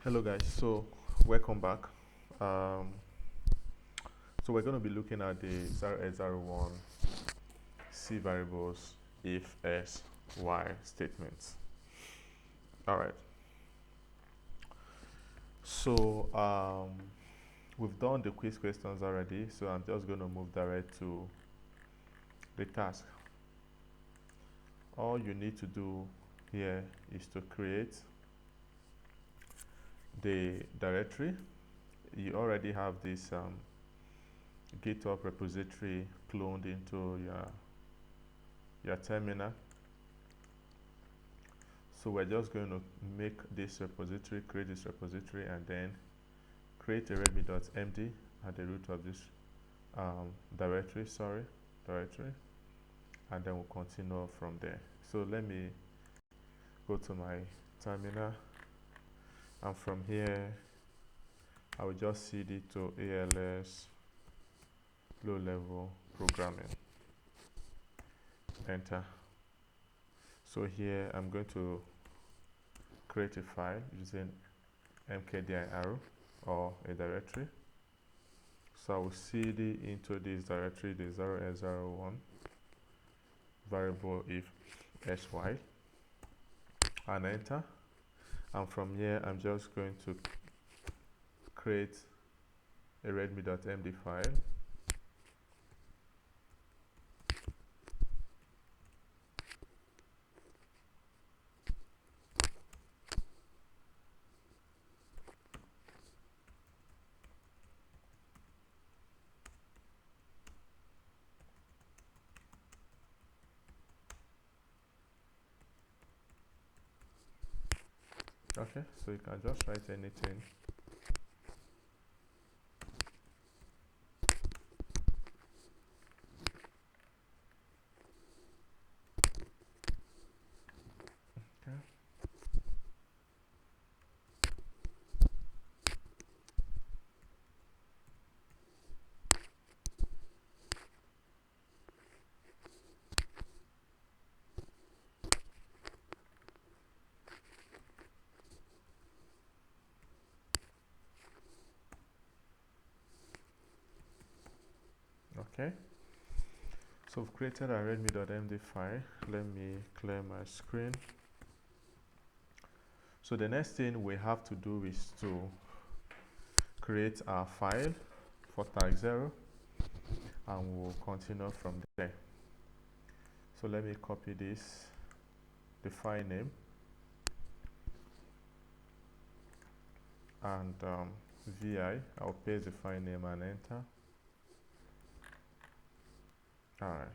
Hello guys, so welcome back. So we're going to be looking at the 0801 C variables if S, Y statements. All right. So we've done the quiz questions already, so I'm just going to move direct to the task. All you need to do here is to create the directory. You already have this GitHub repository cloned into your terminal. So we're just going to make this repository, create this repository, and then create a readme.md at the root of this directory, and then we'll continue from there. So let me go to my terminal, and from here I will just cd to ALS low level programming, enter. So here I'm going to create a file using mkdir arrow or a directory. So I will cd into this directory the 0801 variable if sy and enter. And from here I'm just going to create a readme.md file. Okay, so you can just write anything. Okay. Okay, so we've created a readme.md file. Let me clear my screen. So the next thing we have to do is to create our file for tag 0, and we'll continue from there. So let me copy this, the file name, and vi, I'll paste the file name and enter. Alright,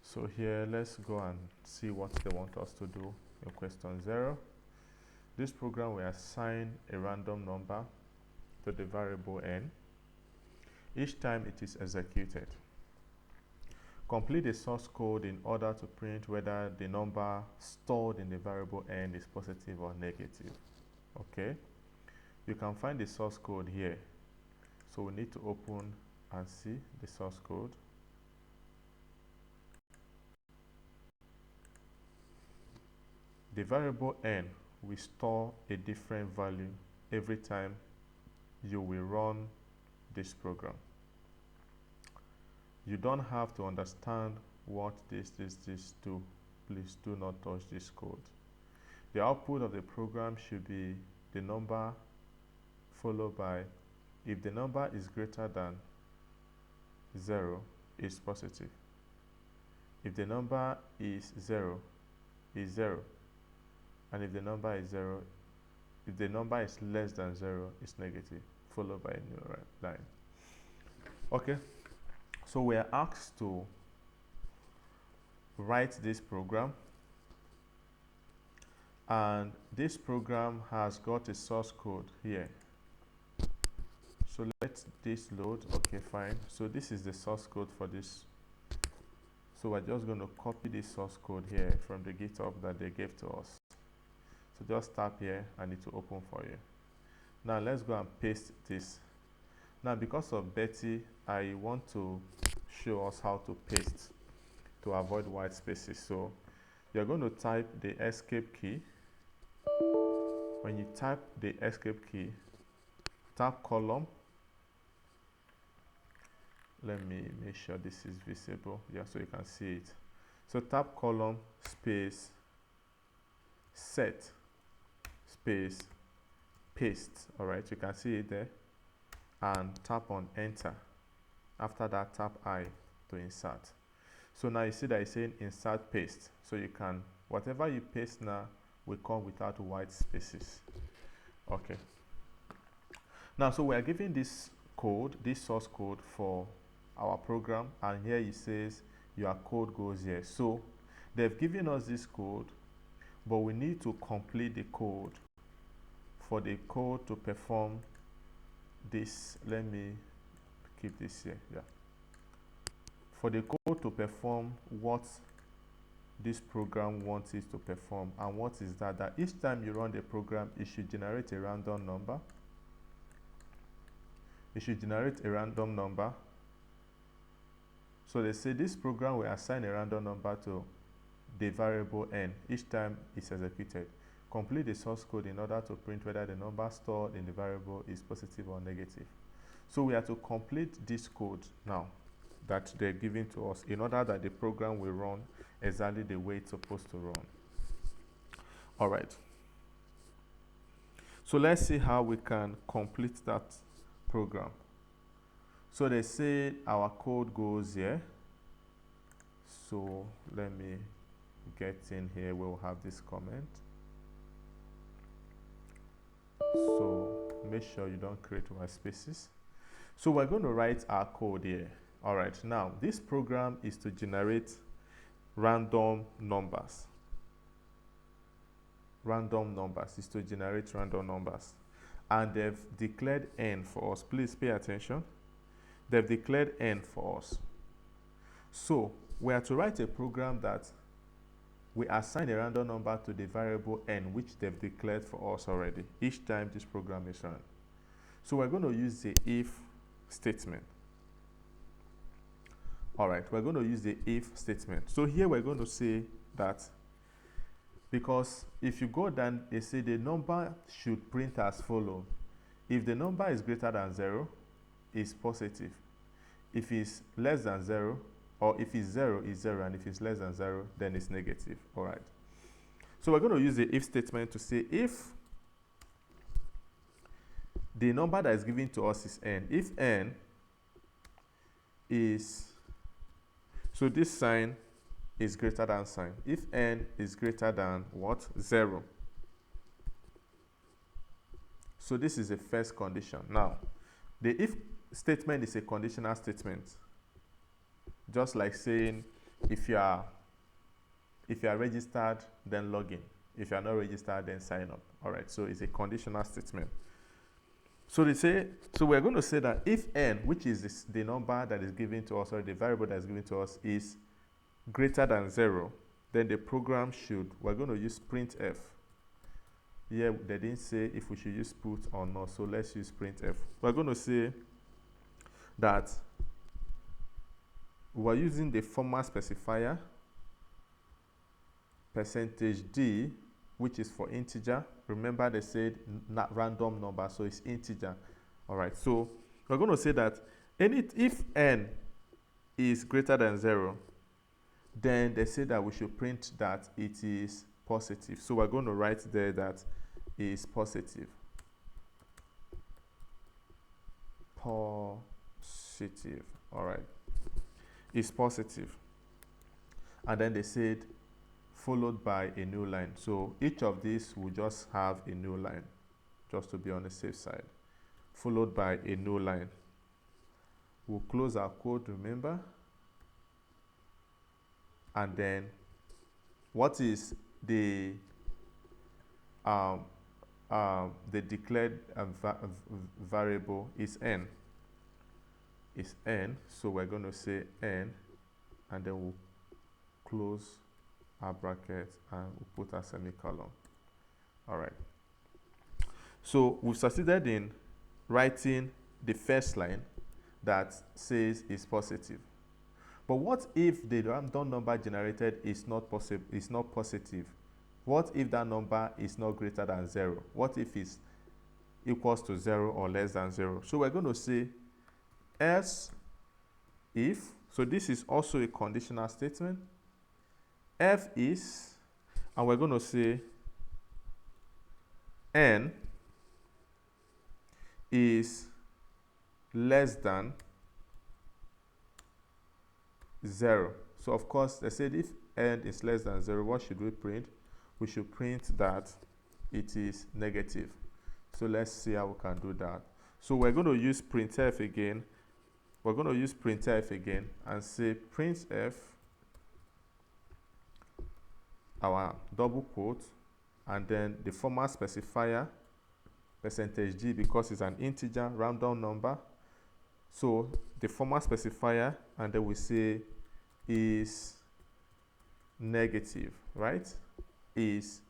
so here let's go and see what they want us to do in question 0. This program will assign a random number to the variable n each time it is executed. Complete the source code in order to print whether the number stored in the variable n is positive or negative. Okay, you can find the source code here, so we need to open and see the source code. The variable n will store a different value every time you will run this program. You don't have to understand what this do. Please do not touch this code. The output of the program should be the number followed by, if the number is greater than 0, is positive. If the number is 0, is 0. And if the number is 0, if the number is less than 0, it's negative, followed by a new line. Okay, so we are asked to write this program, and this program has got a source code here. So let this load. Okay, fine. So this is the source code for this. So we're just going to copy this source code here from the GitHub that they gave to us. So just tap here and it will open for you. Now let's go and paste this. Now because of Betty, I want to show us how to paste to avoid white spaces. So you're going to type the escape key when you type the escape key, tap column. Let me make sure this is visible, yeah, so you can see it. So tap column space set space paste. All right, you can see it there, and tap on enter. After that, tap I to insert. So now you see that it's saying insert paste, so you can, whatever you paste now will come without white spaces. Okay, now so we are giving this code, this source code for our program, and here it says your code goes here. So they've given us this code, but we need to complete the code for the code to perform this. Let me keep this here, yeah. For the code to perform what this program wants it to perform, and what is that? That each time you run the program, it should generate a random number. It should generate a random number. So they say this program will assign a random number to the variable n each time it's executed. Complete the source code in order to print whether the number stored in the variable is positive or negative. So we have to complete this code now that they're giving to us in order that the program will run exactly the way it's supposed to run. All right. So let's see how we can complete that program. So they say our code goes here. So let me get in here. We'll have this comment. So make sure you don't create white spaces. So we're going to write our code here. All right, now this program is to generate random numbers. Random numbers is to generate random numbers. And they've declared n for us. Please pay attention. They've declared n for us. So we are to write a program that we assign a random number to the variable n, which they've declared for us already, each time this program is run. So we're going to use the if statement. All right, we're going to use the if statement. So here we're going to say that, because if you go down, they say the number should print as follows. If the number is greater than 0, it's positive. If it's less than 0, or if it's 0, it's 0, and if it's less than 0, then it's negative. All right. So we're going to use the if statement to say if the number that is given to us is n. If n is, so this sign is greater than sign. If n is greater than what? 0. So this is the first condition. Now, the if statement is a conditional statement. Just like saying, if you are registered, then log in. If you are not registered, then sign up. All right, so it's a conditional statement. So they say, so we're going to say that if n, which is the number that is given to us, or the variable that is given to us, is greater than 0, then the program should, we're going to use printf. Here, they didn't say if we should use put or not, so let's use printf. We're going to say that we're using the format specifier, %d, which is for integer. Remember they said not random number, so it's integer. All right, so we're going to say that if n is greater than 0, then they say that we should print that it is positive. So we're going to write there that it is positive. Positive. All right. Is positive. And then they said followed by a new line. So each of these will just have a new line, just to be on the safe side. Followed by a new line. We'll close our code, remember? And then what is the declared variable is n. Is n, so we're going to say n, and then we'll close our bracket and we'll put a semicolon. All right. So we've succeeded in writing the first line that says is positive. But what if the random number generated is not positive? What if that number is not greater than 0? What if it's equals to 0 or less than 0? So we're going to say else if, so this is also a conditional statement, f is, and we're going to say n is less than 0. So of course, they said if n is less than 0, what should we print? We should print that it is negative. So let's see how we can do that. So we're going to use printf again. We're going to use printf again and say printf, our double quote, and then the format specifier, %g, because it's an integer random number. So the format specifier, and then we say is negative, right? Is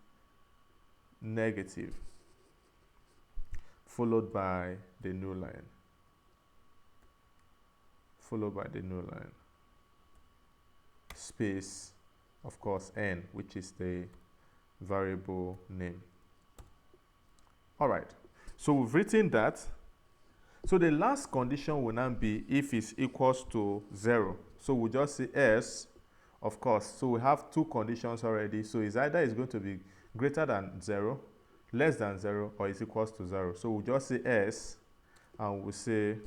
negative, followed by the new line. Followed by the new line. Space, of course, n, which is the variable name. All right. So we've written that. So the last condition will now be if it's equals to 0. So we'll just say else, of course. So we have two conditions already. So it's either it's going to be greater than 0, less than 0, or is equals to 0. So we'll just say else, and we'll say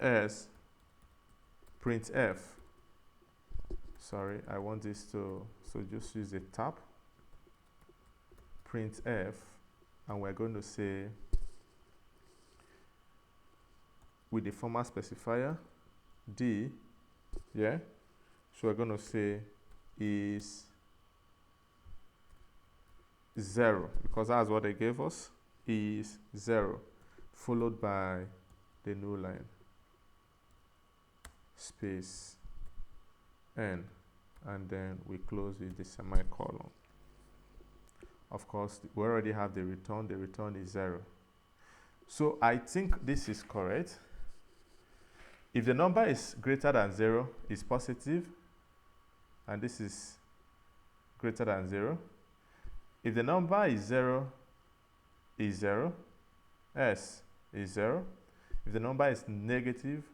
else printf. Sorry, I want this to, so just use a tab. Printf, and we're going to say with the format specifier d, yeah, so we're going to say is 0, because that's what they gave us, is 0, followed by the new line, space n, and then we close with the semicolon. Of course, we already have the return is 0. So I think this is correct. If the number is greater than 0, it's positive, and this is greater than 0. If the number is 0, is 0, s is 0. If the number is negative,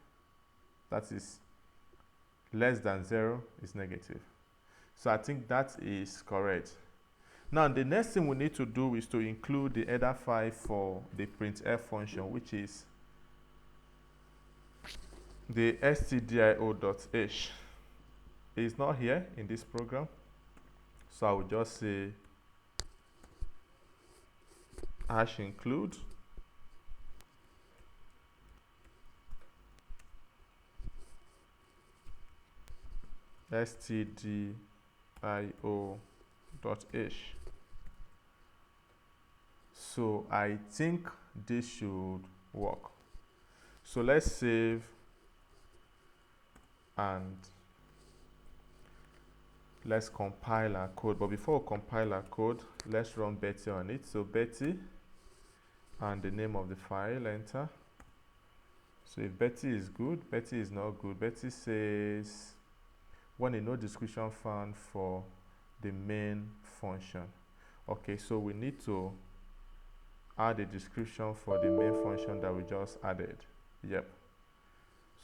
that is less than 0, is negative. So I think that is correct. Now, the next thing we need to do is to include the header file for the printf function, which is the stdio.h. It is not here in this program, so I will just say #include stdio.h. So I think this should work. So let's save and let's compile our code. But before we compile our code, let's run Betty on it. So Betty and the name of the file, enter. So if Betty is good, Betty is not good. Betty says when a no description found for the main function. Okay, so we need to add a description for the main function that we just added. Yep.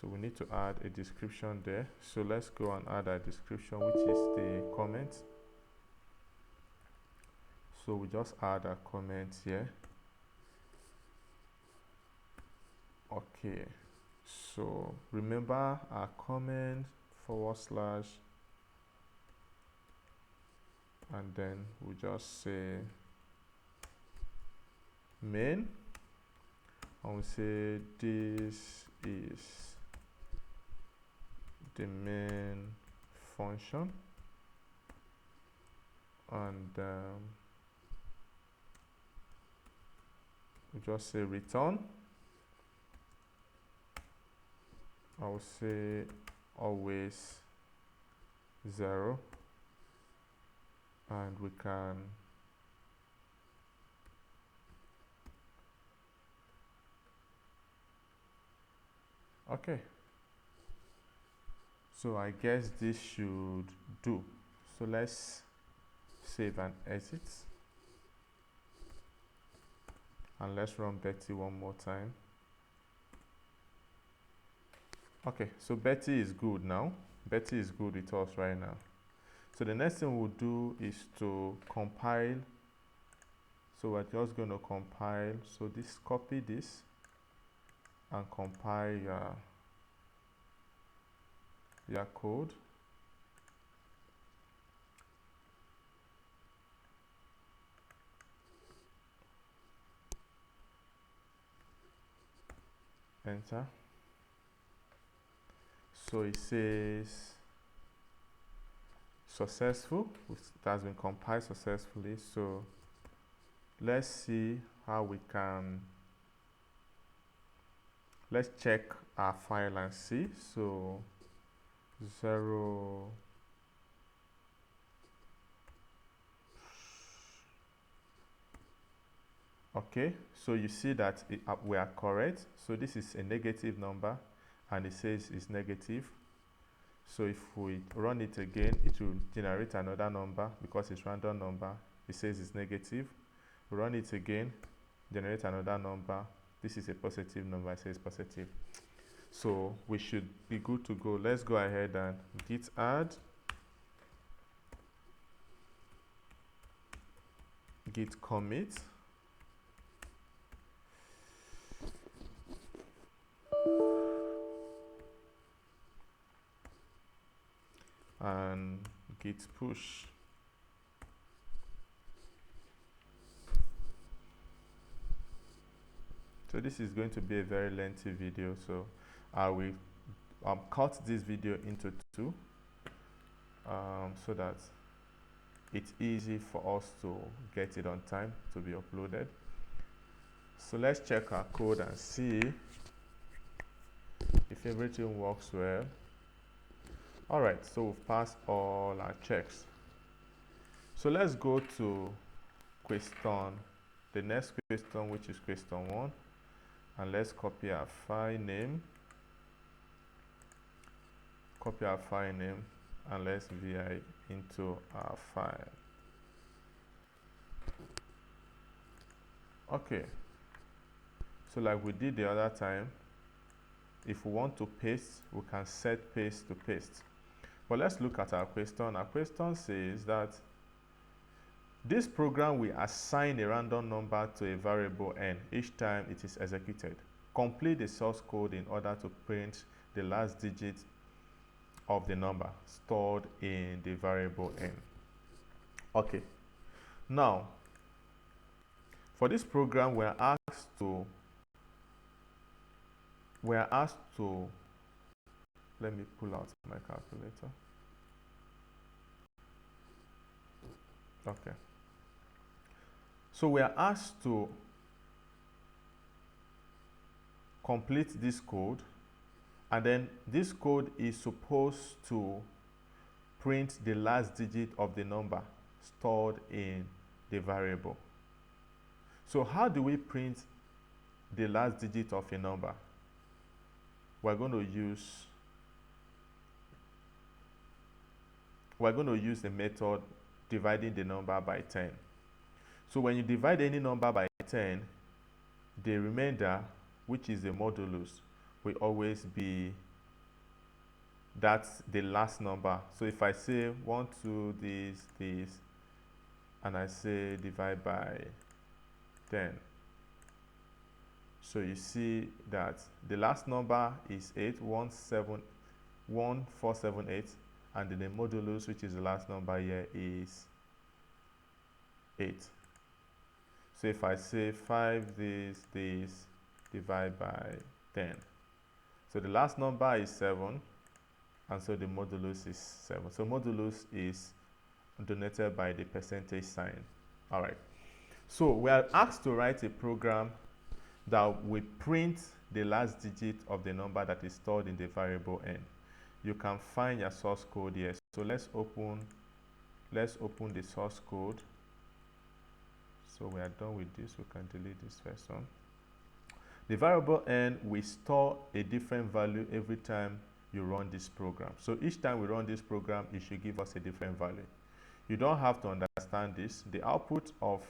So we need to add a description there. So let's go and add a description, which is the comment. So we just add a comment here. Okay. So remember our comment / and then we just say main, and we say this is the main function, and we just say return. I will say always 0, and we can okay. So I guess this should do. So let's save and exit. And let's run Betty one more time. Okay, so Betty is good now. Betty is good with us right now. So the next thing we'll do is to compile. So we're just going to compile. So this, copy this and compile your code. Enter. So it says successful. It has been compiled successfully. So let's see how we can, let's check our file and see. So 0. Okay, so you see that we are correct. So this is a negative number and it says it's negative. So if we run it again, it will generate another number because it's random number. It says it's negative. Run it again, generate another number. This is a positive number, it says positive. So we should be good to go. Let's go ahead and git add, git commit, and git push. So this is going to be a very lengthy video, so I will cut this video into two so that it's easy for us to get it on time to be uploaded. So let's check our code and see if everything works well. Alright, so we've passed all our checks. So let's go to question, the next question, which is question 1. And let's copy our file name. Copy our file name and let's VI into our file. Okay. So like we did the other time, if we want to paste, we can set paste to paste. But let's look at our question. Our question says that this program will assign a random number to a variable n each time it is executed. Complete the source code in order to print the last digit of the number stored in the variable n. Okay. Now, for this program, we're asked to, let me pull out my calculator. Okay. So we are asked to complete this code, and then this code is supposed to print the last digit of the number stored in the variable. So how do we print the last digit of a number? We're going to use the method dividing the number by 10. So when you divide any number by 10, the remainder, which is the modulus, will always be, that's the last number. So if I say 1, 2, this, and I say divide by 10, so you see that the last number is 8171478, and then the modulus, which is the last number here, is 8. So if I say 5 this divide by 10, so the last number is 7, and so the modulus is 7. So modulus is denoted by the percentage sign. All right. So we are asked to write a program that will print the last digit of the number that is stored in the variable n. You can find your source code here. So let's open the source code. So we are done with this. We can delete this first one. The variable n will store a different value every time you run this program. So each time we run this program, it should give us a different value. You don't have to understand this. The output of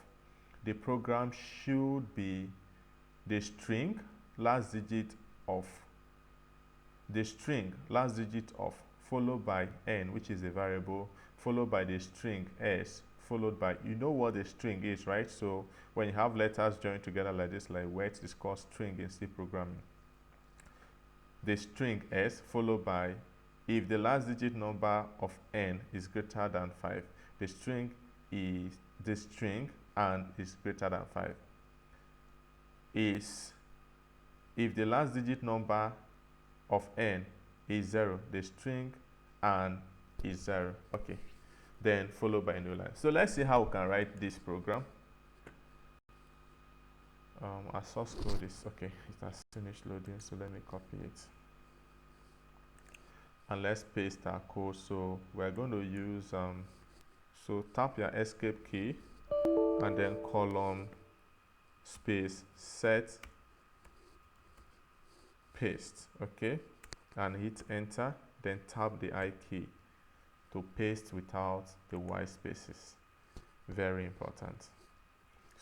the program should be the string last digit of followed by n, which is a variable, followed by the string s, followed by, you know what the string is, right? So when you have letters joined together like this, like words, it's called string in C programming. The string s followed by, if the last digit number of n is greater than 5, the string and is greater than 5. Is, if the last digit number of n is 0, the string and is 0. Okay, then followed by a new line. So let's see how we can write this program. Our source code is okay, it has finished loading, so let me copy it and let's paste our code. So we're going to use so tap your escape key and then column space set paste, okay, and hit enter, then tap the I key to paste without the white spaces. Very important.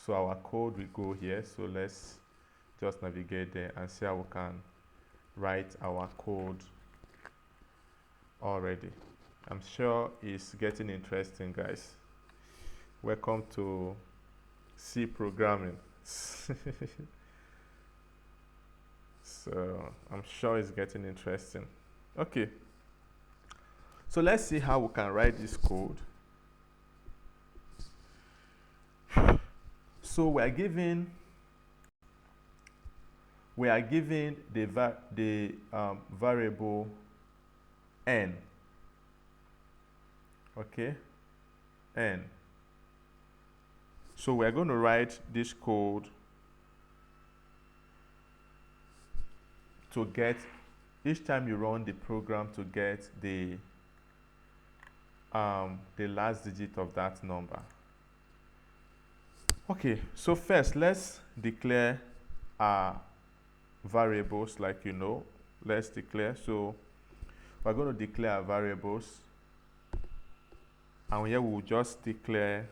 So our code will go here, so let's just navigate there and see how we can write our code already. I'm sure it's getting interesting, guys. Welcome to C programming. So I'm sure it's getting interesting. Okay, so let's see how we can write this code. So we are given the variable n, okay, n. So we are going to write this code to get, each time you run the program, to get the last digit of that number. Okay, so first let's declare our variables, like you know. Let's declare. So we're going to declare our variables, and here we'll just declare.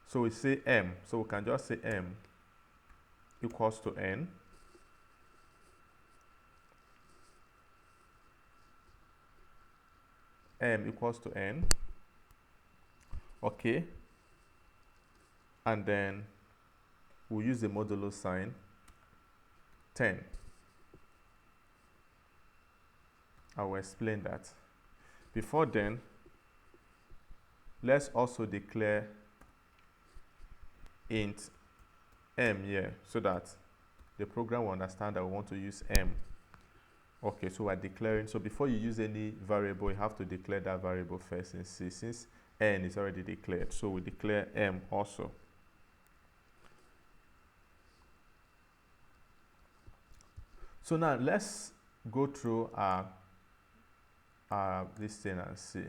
So we say m, so we can just say m equals to n. M equals to n. Okay, and then we'll use the modulo sign 10. I will explain that. Before then, let's also declare int m here, so that the program will understand that we want to use m. Okay, so we're declaring. So before you use any variable, you have to declare that variable first in C, since n is already declared. So we declare m also. So now let's go through our this thing and see.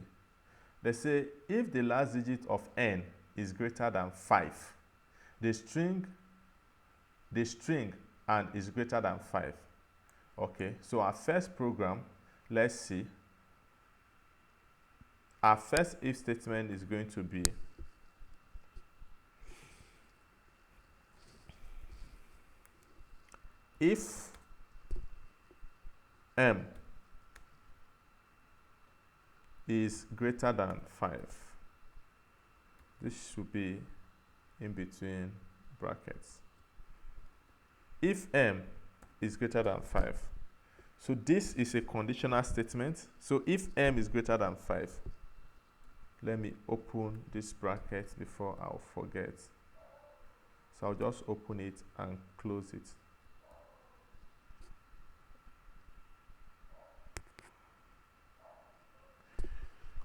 They say if the last digit of n is greater than 5, the string and is greater than 5. Okay, so our first program, let's see. Our first if statement is going to be if m is greater than 5. This should be in between brackets. If m is greater than 5. So this is a conditional statement. So if m is greater than 5, let me open this bracket before I'll forget. So I'll just open it and close it.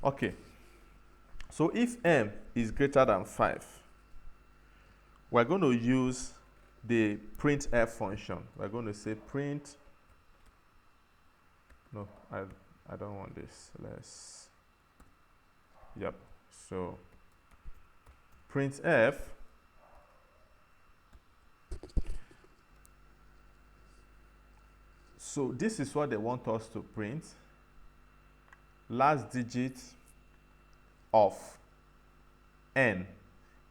Okay, so if m is greater than 5, we're going to use the printf function. We're going to say print, no, I don't want this. Let's, yep, so printf So this is what they want us to print. Last digit of n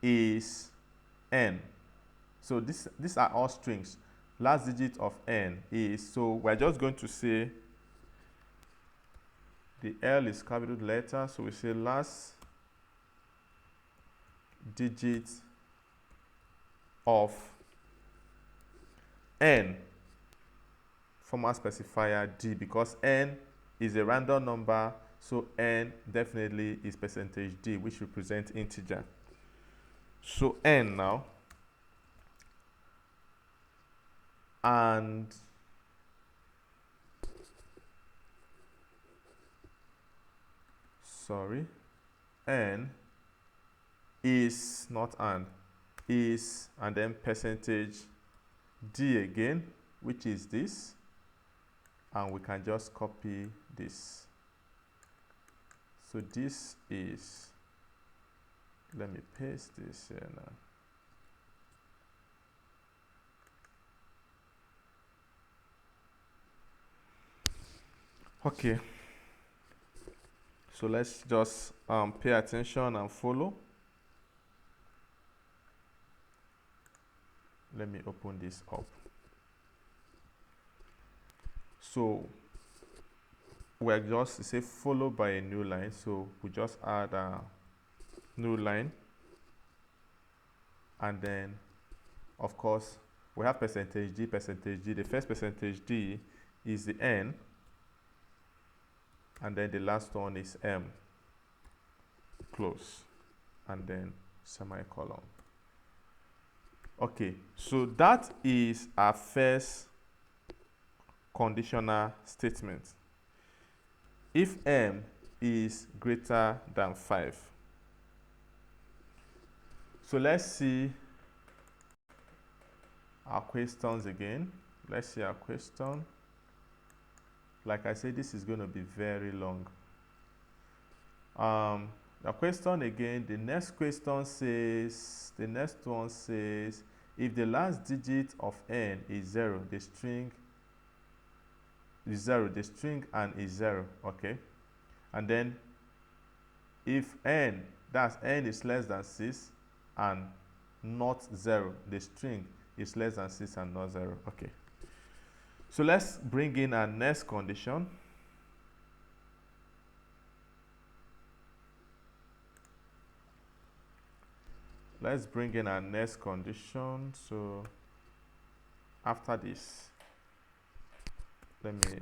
is n. So these are all strings. Last digit of n is, so we're just going to say the L is capital letter, so we say last digit of n, format specifier d, because n is a random number, so n definitely is percentage d, which represents integer. So n now, and n is not and is, and then percentage d again, which is this, and we can just copy this. So this is, let me paste this here now. Okay, so let's just pay attention and follow. Let me open this up. So we're just say followed by a new line, so we just add a new line, and then of course we have percentage d, percentage d. The first percentage d is the n, and then the last one is m, close, and then semicolon. Okay, so that is our first conditional statement. If m is greater than 5. So let's see our questions again. Let's see our question. Like I said, this is going to be very long. The question again, the next one says, if the last digit of n is 0, the string is 0, the string and is 0, okay? And then if n, that's n is less than 6 and not 0, the string is less than 6 and not 0, okay? So let's bring in our next condition. Let's bring in our next condition. So after this, let me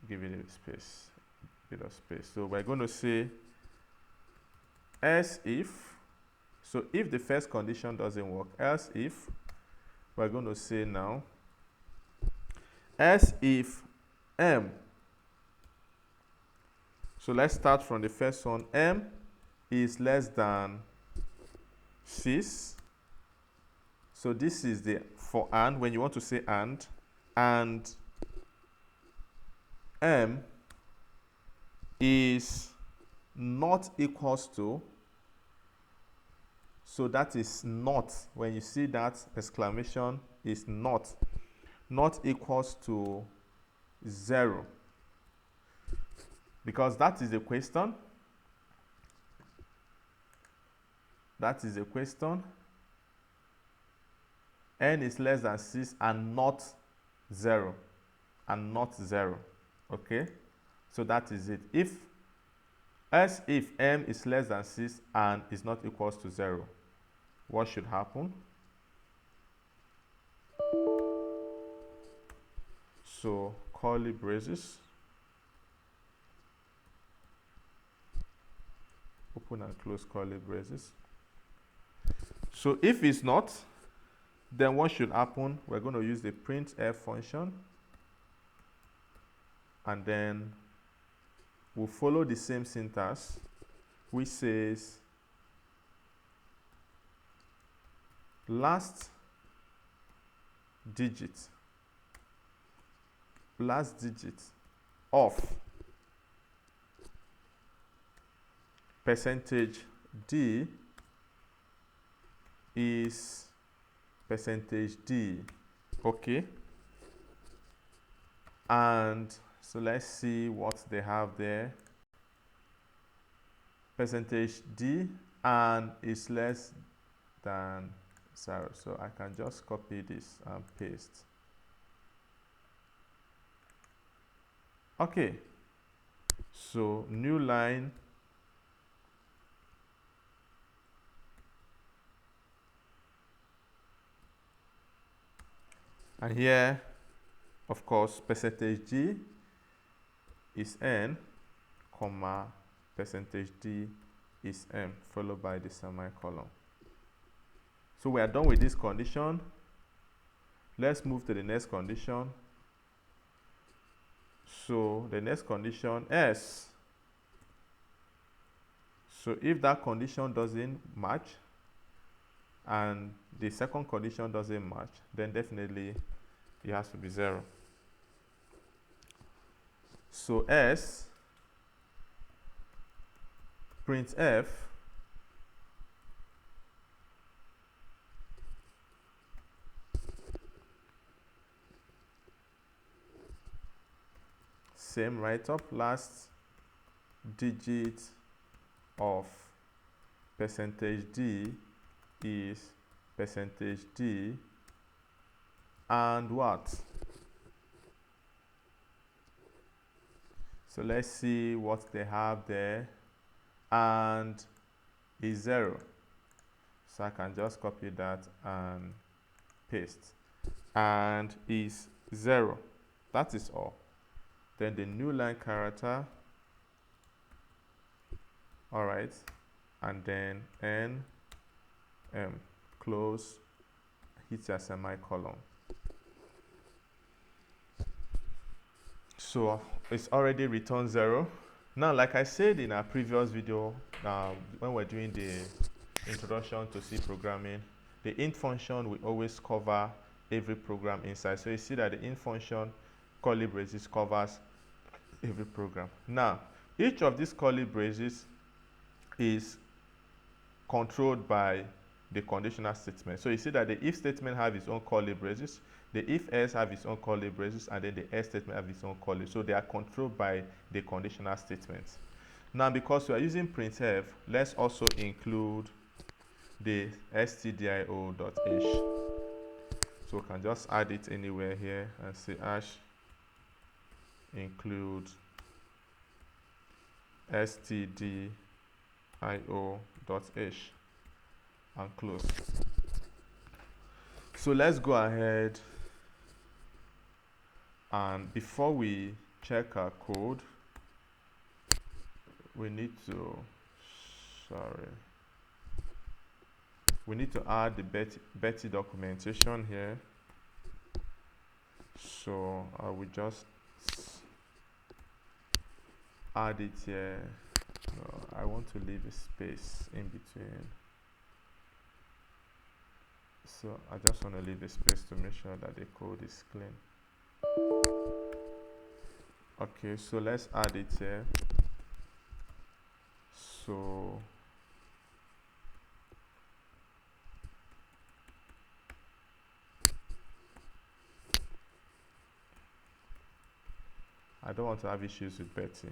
give it a bit of space. So we're going to say else if, so if the first condition doesn't work, else if, we're going to say now, else if m, so let's start from the first one, m is less than 6. So this is the for and, when you want to say and m is not equals to, so that is not, when you see that exclamation, is not equals to 0, because that is a question. That is a question. N is less than 6 and not 0. And not 0. Okay? So that is it. If m is less than 6 and is not equals to 0, what should happen? So curly braces. Open and close curly braces. So if it's not, then what should happen? We're going to use the printf function, and then we'll follow the same syntax, which says last digit of percentage d is percentage d, okay? And so let's see what they have there. Percentage D, and is less than 0. So I can just copy this and paste. Okay, so new line. And here, of course, percentage G is N, comma, percentage D is M, followed by the semicolon. So we are done with this condition. Let's move to the next condition. So the next condition, S. So if that condition doesn't match and the second condition doesn't match, then definitely it has to be 0. So S, print F, same write up, last digit of percentage D is percentage D, and what? So let's see what they have there, and is 0. So I can just copy that and paste, and is 0. That is all. Then the new line character, all right, and then N, M, close, hit a semicolon. So it's already returned 0. Now, like I said in our previous video, when we're doing the introduction to C programming, the int function will always cover every program inside. So you see that the int function curly braces covers every program. Now, each of these curly braces is controlled by the conditional statement. So you see that the if statement have its own curly braces, the if else have its own curly braces, and then the else statement have its own curly. So they are controlled by the conditional statements. Now, because we are using printf, let's also include the stdio.h. So we can just add it anywhere here and say hash include stdio.h and close. So let's go ahead, and before we check our code, we need to add the Betty documentation here. So I will just add it here. No, I want to leave a space in between. So I just want to leave a space to make sure that the code is clean. Okay, so let's add it here. So I don't want to have issues with Betty.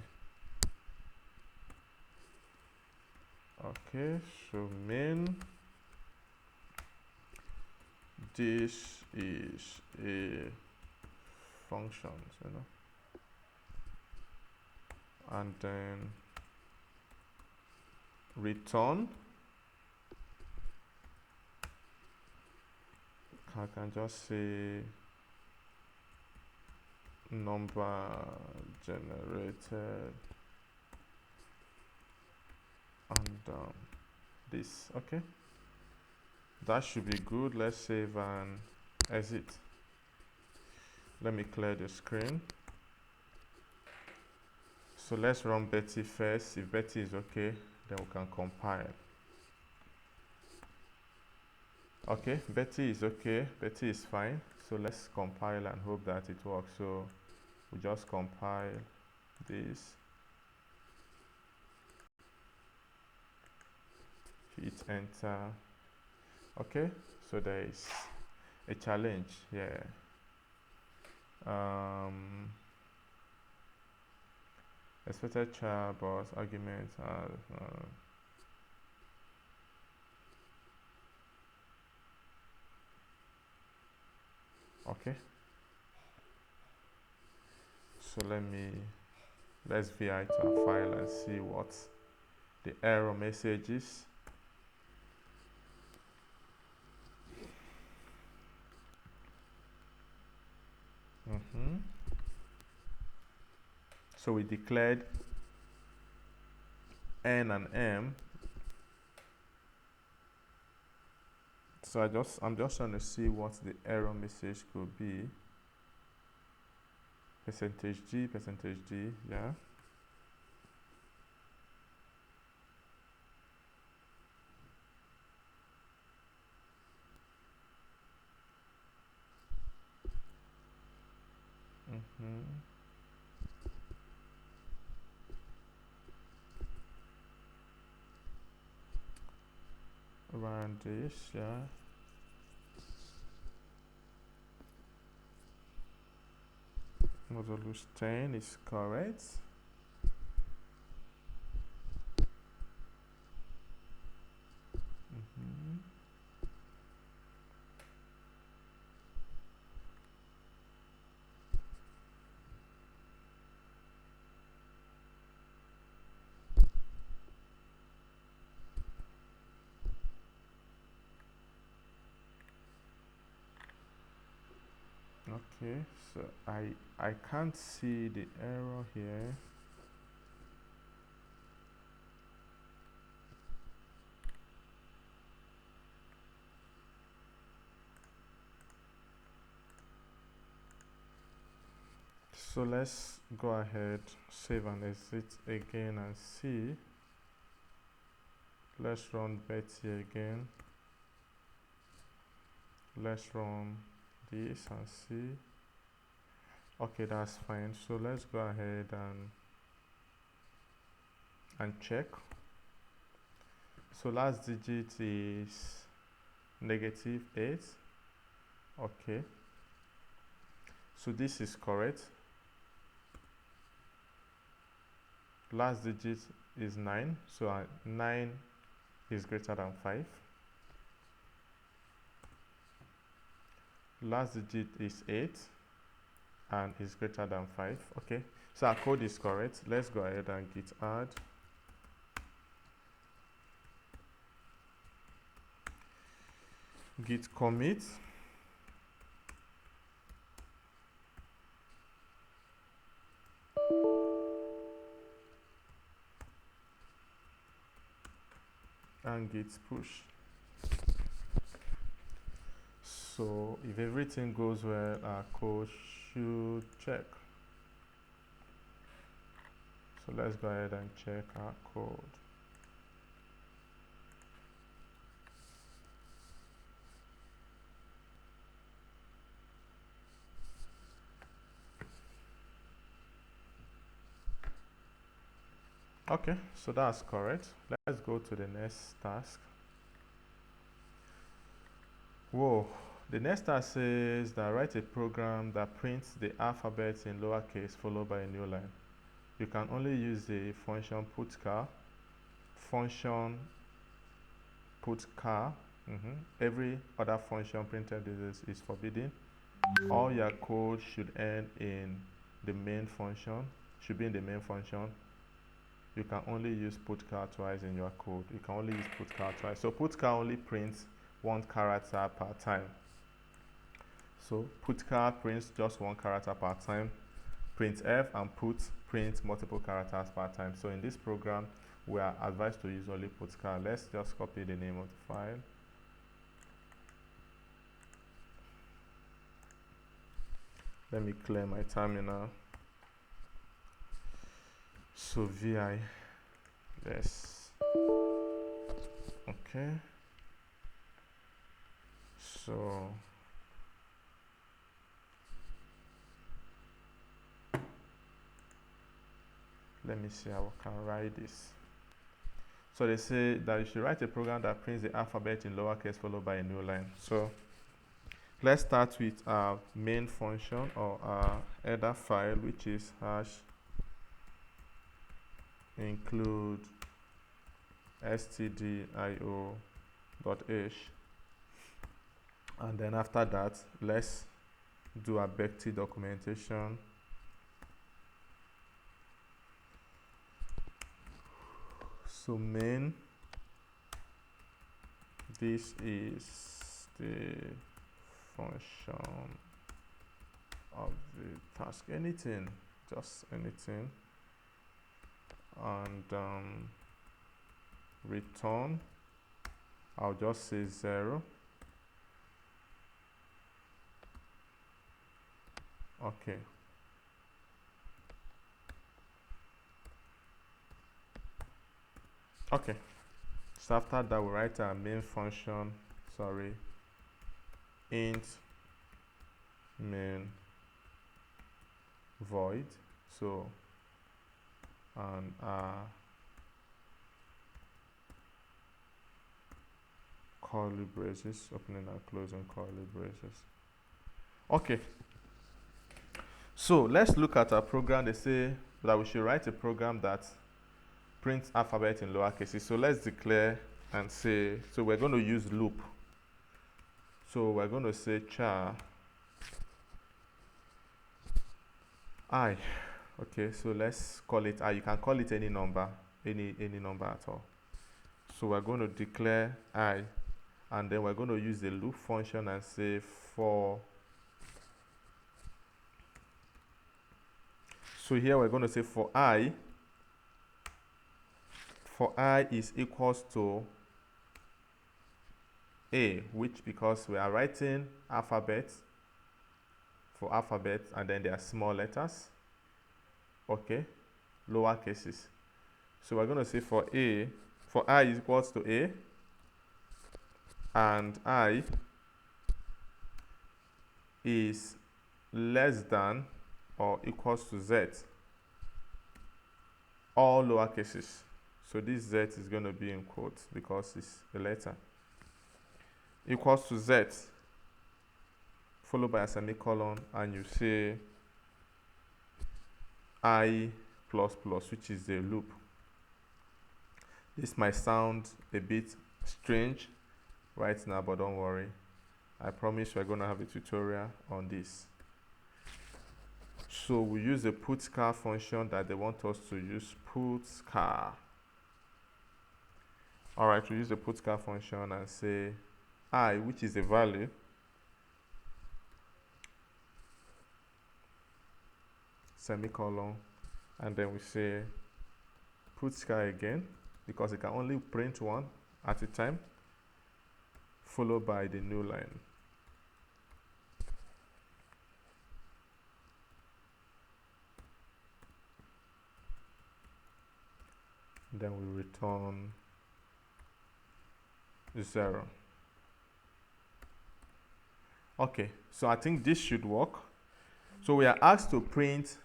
Okay, so main, this is a function, you know, and then return. I can just say number generated and this. Okay, that should be good. Let's save and exit. Let me clear the screen. So let's run Betty first. If Betty is okay, then we can compile. Okay, Betty is okay. Betty is fine. So let's compile and hope that it works. So we just compile this. Hit enter. Okay, so there is a challenge here. expected child bus argument okay, so let's VI to our file and see what the error message is. So we declared N and M. So I'm just trying to see what the error message could be. Percentage D, yeah. Around this, yeah. Modulus 10 is correct. Okay, so I can't see the error here. So let's go ahead, save and exit again and see. Let's run Betty again. Let's run this and see. Okay, that's fine. So let's go ahead and check. So last digit is -8. Okay, so this is correct. Last digit is 9, so 9 is greater than 5. Last digit is 8 and is greater than 5. Okay, so our code is correct. Let's go ahead and git add. Git commit. And git push. So if everything goes well, our code should check. So let's go ahead and check our code. Okay, so that's correct. Let's go to the next task. Whoa, the next task says that write a program that prints the alphabet in lowercase followed by a new line. You can only use the function putchar. Every other function printed is forbidden. All your code should end in the main function, should be in the main function. You can only use putchar twice in your code. You can only use putchar twice. So putchar only prints one character per time. So putchar prints just one character per time. Printf and put print multiple characters per time. So in this program, we are advised to use only putchar. Let's just copy the name of the file. Let me clear my terminal. So vi, yes. Okay. So let me see how I can write this. So they say that you should write a program that prints the alphabet in lowercase followed by a new line. So let's start with our main function or our header file, which is hash include stdio.h, and then after that let's do a Bacti documentation. So main, this is the function of the task, anything, just anything, and return, I'll just say 0. Okay. Okay. So after that, we write our main function, int main void. So, and curly braces, opening and closing curly braces. Okay. So let's look at our program. They say that we should write a program that prints alphabet in lower cases. So let's declare and say, so we're going to use loop. So we're going to say char I. Okay, so let's call it I. You can call it any number, any number at all. So we're going to declare I, and then we're going to use the loop function and say for. So here we're going to say for I is equals to A, which, because we are writing alphabet for alphabet, and then there are small letters, okay, lower cases. So we're going to say for I is equals to A, and I is less than or equals to Z, all lower cases. So this Z is going to be in quotes because it's a letter. Equals to Z, followed by a semicolon, and you say I plus plus, which is the loop. This might sound a bit strange right now, but don't worry. I promise we're going to have a tutorial on this. So we use the putCar function that they want us to use, putCar. All right, we use the putCar function and say I, which is a value, semicolon, and then we say putCar again, because it can only print one at a time, followed by the new line. Then we return 0. Okay, so I think this should work. So we are asked to print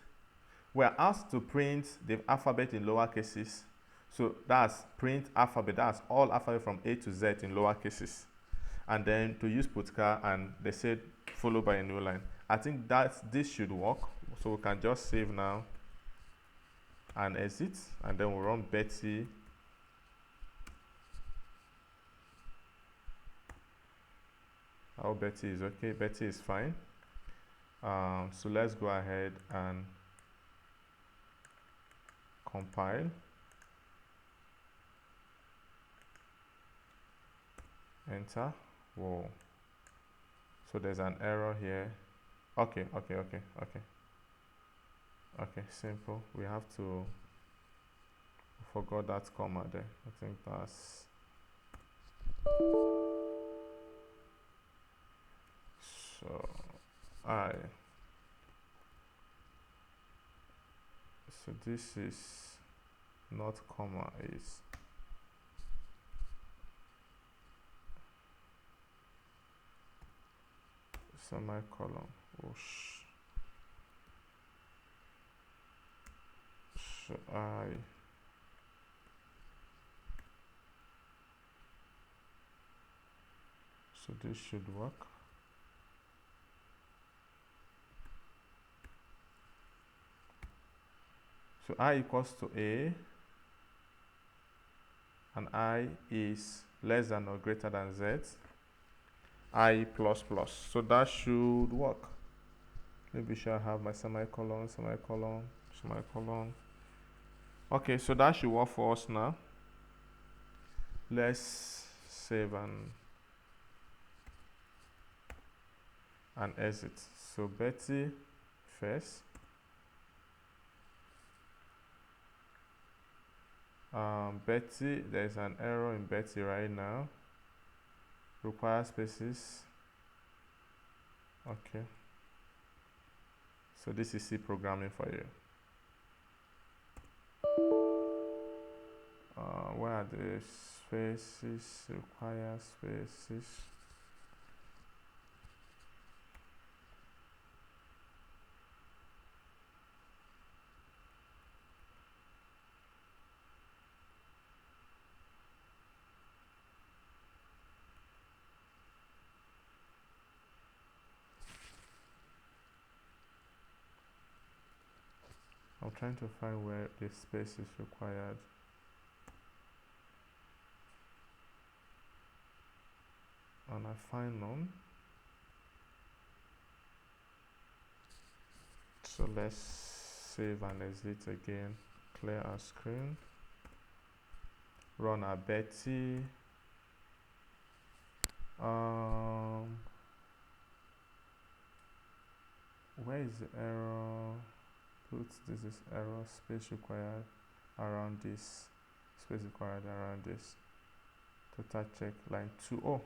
the alphabet in lower cases. So that's print alphabet, that's all alphabet from A to Z in lower cases. And then to use putCar, and they said followed by a new line. I think that this should work. So we can just save now and exit, and then we'll run Betty. Oh, Betty is okay. Betty is fine. So let's go ahead and compile. Enter. Whoa. So there's an error here. Okay. Okay, simple. We have to, forgot that comma there. I think that's, so so this is not comma, is semicolon. Whoosh. So so this should work. So I equals to A, and I is less than or greater than Z, I plus plus. So that should work. Maybe should have my semicolon, semicolon, semicolon. Okay, so that should work for us now. Let's save and exit. So Betty first. Betty, there's an error in Betty right now. Require spaces. Okay. So this is C programming for you. Where are the spaces? Require spaces. I'm trying to find where the space is required. And I find none. So let's save and exit again. Clear our screen. Run our Betty. Where is the error? This is error, space required around this, space required around this. Total check line 2. Oh,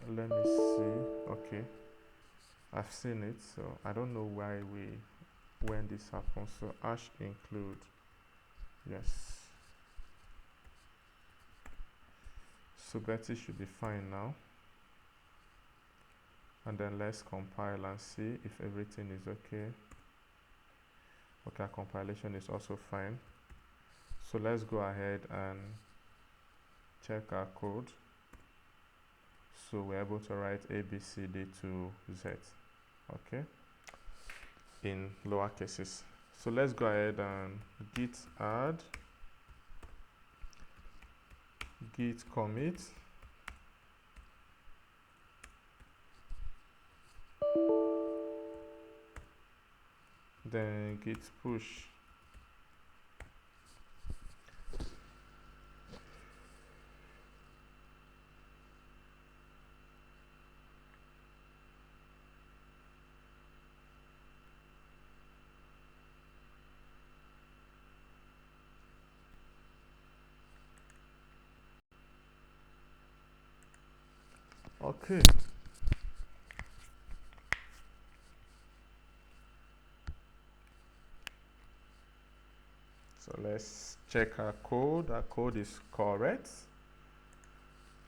let me see. Okay, I've seen it, so I don't know when this happens. So hash include, yes. So Betty should be fine now. And then let's compile and see if everything is okay. Okay, our compilation is also fine. So let's go ahead and check our code. So we're able to write A, B, C, D to Z, okay, in lower cases. So let's go ahead and git add, git commit, then git push. Okay. So let's check our code. Our code is correct.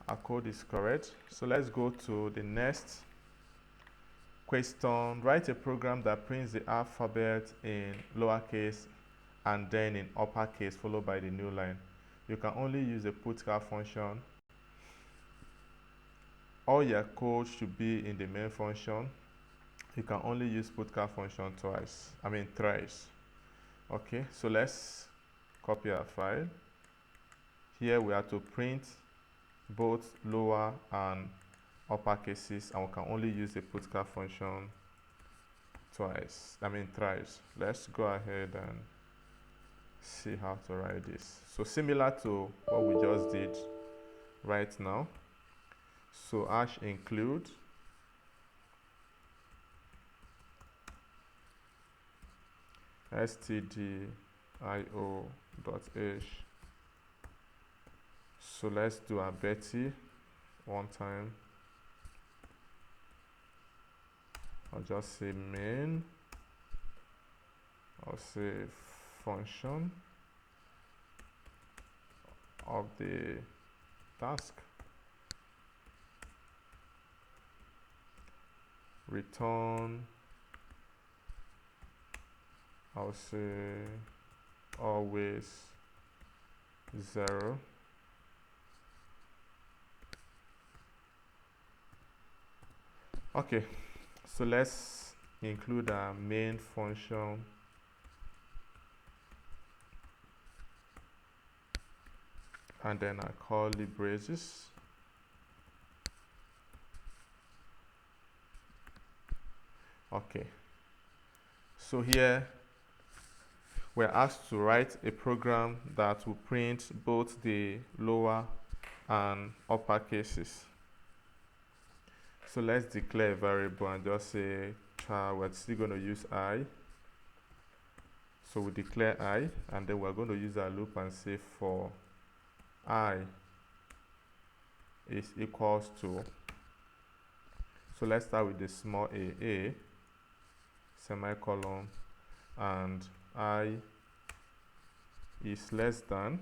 Our code is correct. So let's go to the next question. Write a program that prints the alphabet in lowercase and then in uppercase followed by the new line. You can only use the putCal function. All your code should be in the main function. You can only use putCal function thrice. Okay, so let's copy our file. Here we have to print both lower and upper cases, and we can only use the putCal function thrice. Let's go ahead and see how to write this. So similar to what we just did right now. So hash include stdio.h. So let's do our Betty one time. I'll just say main. I'll say function of the task. Return, I'll say always 0. Okay, so let's include our main function and then I curly braces. Okay, so here we're asked to write a program that will print both the lower and upper cases. So let's declare a variable and just say we're still going to use I. So we declare I, and then we're going to use our loop and say for I is equals to, so let's start with the small a, semicolon, and I is less than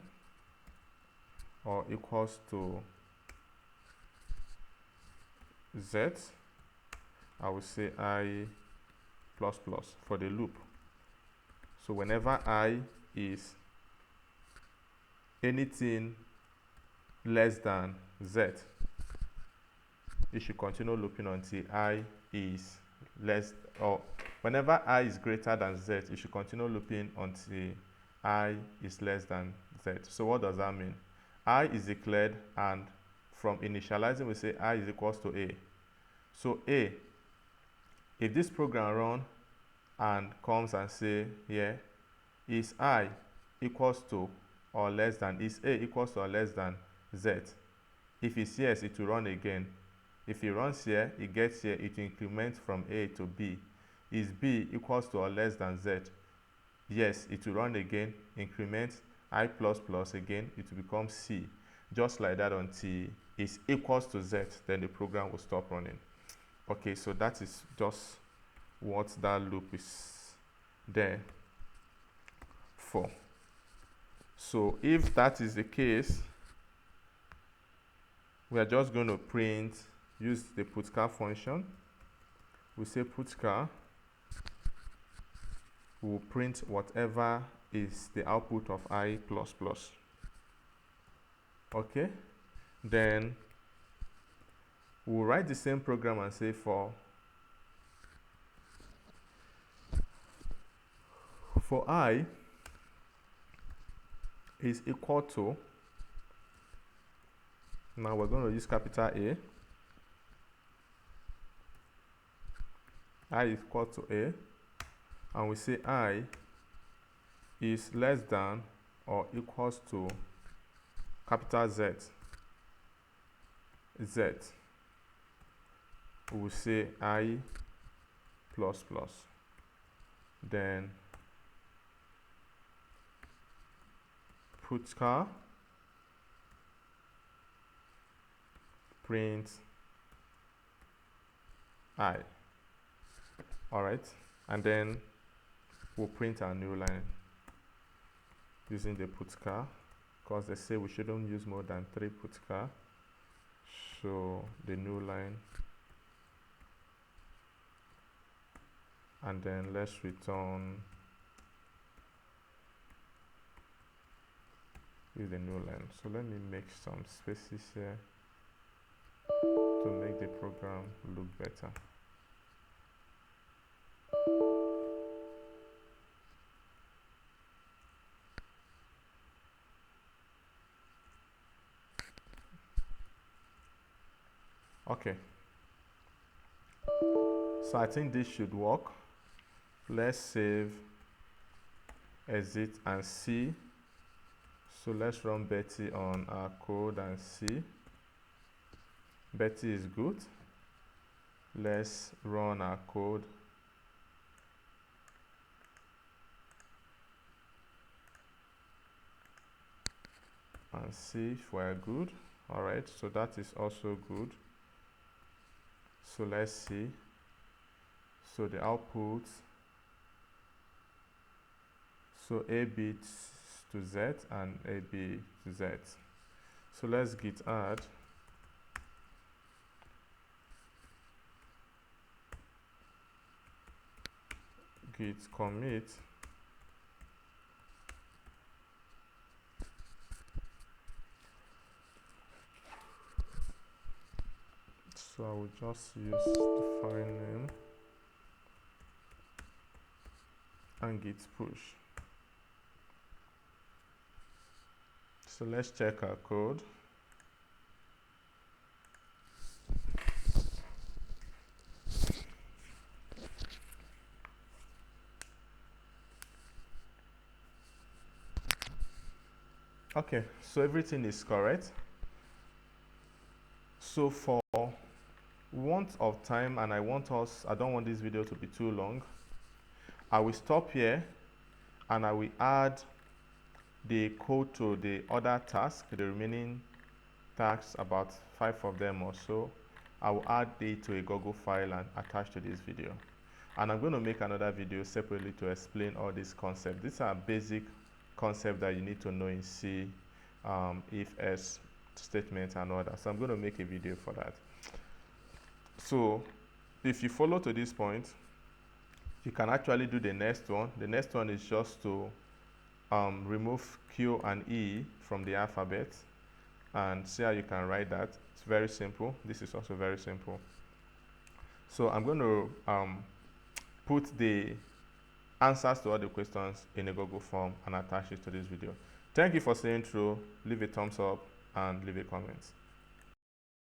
or equals to z. I will say I plus plus for the loop. So whenever I is anything less than z, it should continue looping until I is less, or whenever I is greater than z, it should continue looping until I is less than z. So what does that mean? I is declared, and from initializing we say I is equals to a. So a, if this program run and comes and say here, is I equals to or less than, is a equals to or less than z? If it's yes, it will run again. If it runs here, it gets here, it will increment from a to b. Is b equals to or less than z? Yes, it will run again, increment I plus plus again, it will become c. Just like that until it's equals to z, then the program will stop running. Okay, so that is just what that loop is there for. So if that is the case, we are just going to print, use the putchar function. We say putchar will print whatever is the output of I plus plus. Okay, then we'll write the same program and say for I is equal to, now we're going to use capital A. I is equal to A, and we say I is less than or equals to capital Z. Z. We will say I plus plus. Then putchar print I. All right, and then we'll print our new line using the putchar, because they say we shouldn't use more than 3 putchar. So the new line, and then let's return with the new line. So let me make some spaces here to make the program look better. Okay, so I think this should work. Let's save, exit, and see. So let's run Betty on our code and see. Betty is good. Let's run our code. And see if we're good. All right, so that is also good. So let's see. So the output, so A bits to Z and AB to Z. So let's git add. Git commit. So I will just use the file name and git push. So let's check our code. Okay, so everything is correct. So for want of time, and I don't want this video to be too long, I will stop here and I will add the code to the other task, the remaining tasks, about 5 of them or so. I will add it to a Google file and attach to this video. And I'm going to make another video separately to explain all these concepts. These are basic concepts that you need to know in C, if, else statements and all that. So I'm going to make a video for that. So if you follow to this point, you can actually do the next one. The next one is just to remove Q and E from the alphabet and see how you can write that. It's very simple. This is also very simple. So I'm going to put the answers to all the questions in a Google form and attach it to this video. Thank you for staying through. Leave a thumbs up and leave a comment.